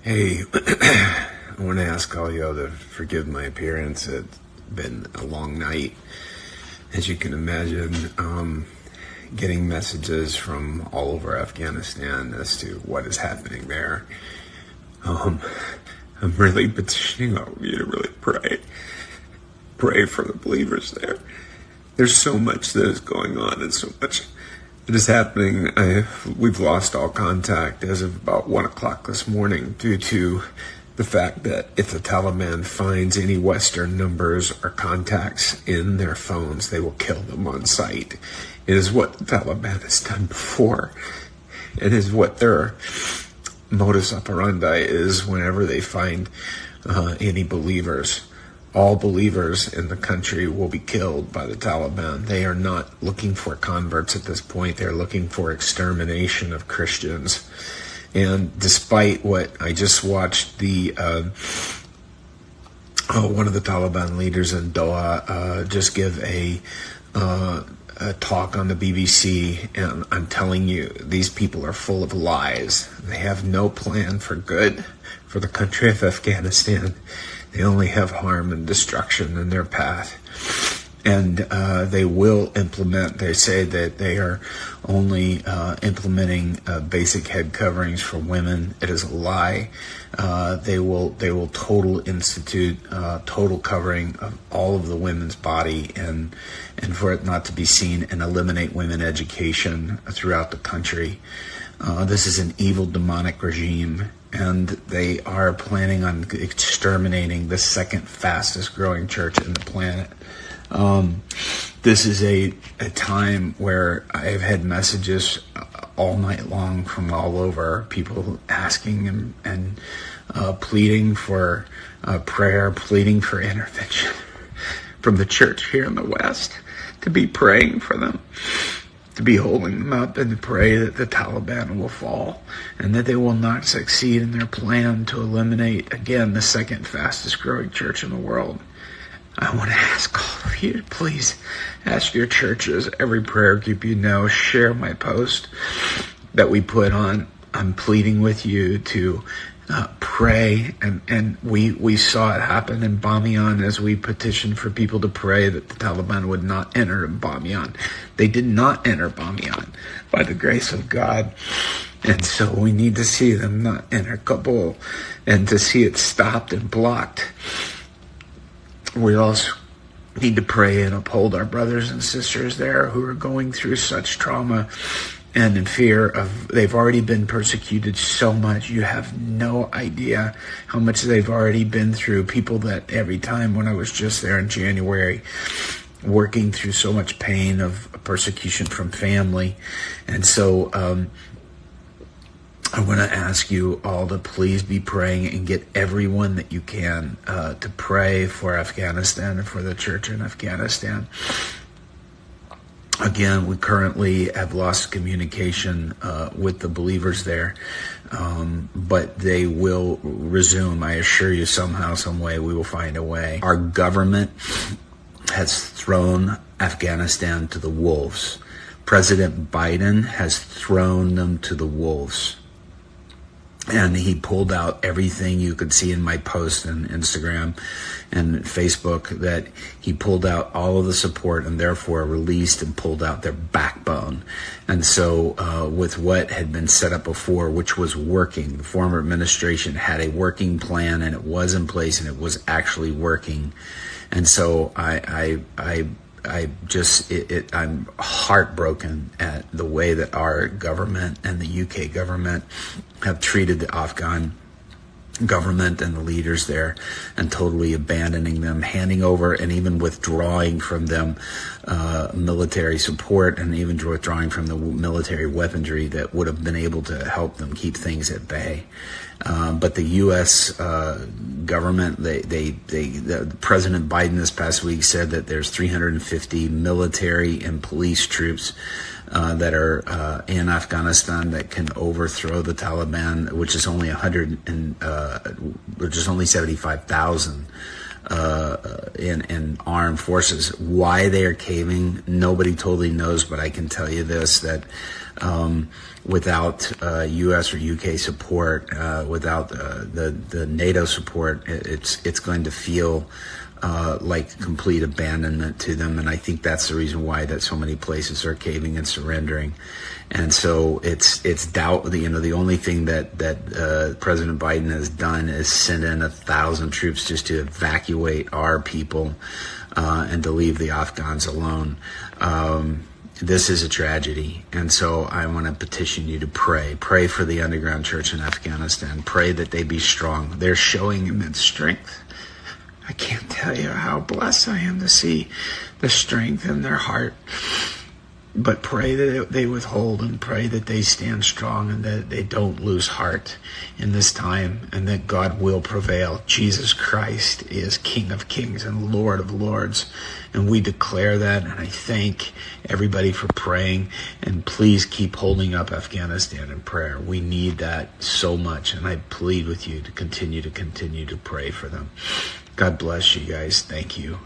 Hey, I want to ask all y'all to forgive my appearance. It's been a long night. As you can imagine, getting messages from all over Afghanistan as to what is happening there. I'm really petitioning all of you to really pray. Pray for the believers there. There's so much that is going on and so much that is happening. We've lost all contact as of about 1 o'clock this morning due to the fact that if the Taliban finds any Western numbers or contacts in their phones, they will kill them on sight. It is what the Taliban has done before. It is what their modus operandi is whenever they find any believers. All believers in the country will be killed by the Taliban. They are not looking for converts at this point. They're looking for extermination of Christians. And despite what I just watched, one of the Taliban leaders in Doha just give a talk on the BBC, and I'm telling you, these people are full of lies. They have no plan for good for the country of Afghanistan. They only have harm and destruction in their path. And they will implement, they say that they are only implementing basic head coverings for women. It is a lie. They will institute total covering of all of the women's body and for it not to be seen, and eliminate women education throughout the country. This is an evil demonic regime, and they are planning on exterminating the second fastest growing church in the planet. This is a time where I've had messages all night long from all over, people asking and pleading for prayer, pleading for intervention from the church here in the West, to be praying for them, to be holding them up, and to pray that the Taliban will fall and that they will not succeed in their plan to eliminate, again, the second fastest growing church in the world. I want to ask all of you to please ask your churches, every prayer group you know, share my post that we put on. I'm pleading with you to pray, and we saw it happen in Bamiyan as we petitioned for people to pray that the Taliban would not enter Bamiyan. They did not enter Bamiyan by the grace of God. And so we need to see them not enter Kabul and to see it stopped and blocked. We also need to pray and uphold our brothers and sisters there who are going through such trauma and in fear of, they've already been persecuted so much. You have no idea how much they've already been through. People that every time when I was just there in January, working through so much pain of persecution from family. And so I want to ask you all to please be praying and get everyone that you can to pray for Afghanistan and for the church in Afghanistan. Again, we currently have lost communication with the believers there, but they will resume. I assure you, somehow, some way, we will find a way. Our government has thrown Afghanistan to the wolves. President Biden has thrown them to the wolves. And he pulled out everything you could see in my post on Instagram and Facebook, that he pulled out all of the support and therefore released and pulled out their backbone. And so with what had been set up before, which was working, the former administration had a working plan and it was in place and it was actually working. And so I'm heartbroken at the way that our government and the UK government have treated the Afghan government and the leaders there, and totally abandoning them, handing over and even withdrawing from them military support, and even withdrawing from the military weaponry that would have been able to help them keep things at bay. But the U.S. government, President Biden this past week said that there's 350 military and police troops that are in Afghanistan that can overthrow the Taliban, which is only 75,000 in armed forces. Why they are caving, nobody totally knows, but I can tell you this, that without U.S. or U.K. support, without the NATO support, it's going to feel like complete abandonment to them. And I think that's the reason why that so many places are caving and surrendering. And so it's doubt. The only thing that President Biden has done is send in 1,000 troops just to evacuate our people and to leave the Afghans alone. This is a tragedy. And so I want to petition you to pray. Pray for the underground church in Afghanistan. Pray that they be strong. They're showing immense strength. I can't tell you how blessed I am to see the strength in their heart. But pray that they withhold, and pray that they stand strong, and that they don't lose heart in this time, and that God will prevail. Jesus Christ is King of Kings and Lord of Lords, and we declare that. And I thank everybody for praying, and please keep holding up Afghanistan in prayer. We need that so much, and I plead with you to continue to pray for them. God bless you guys. Thank you.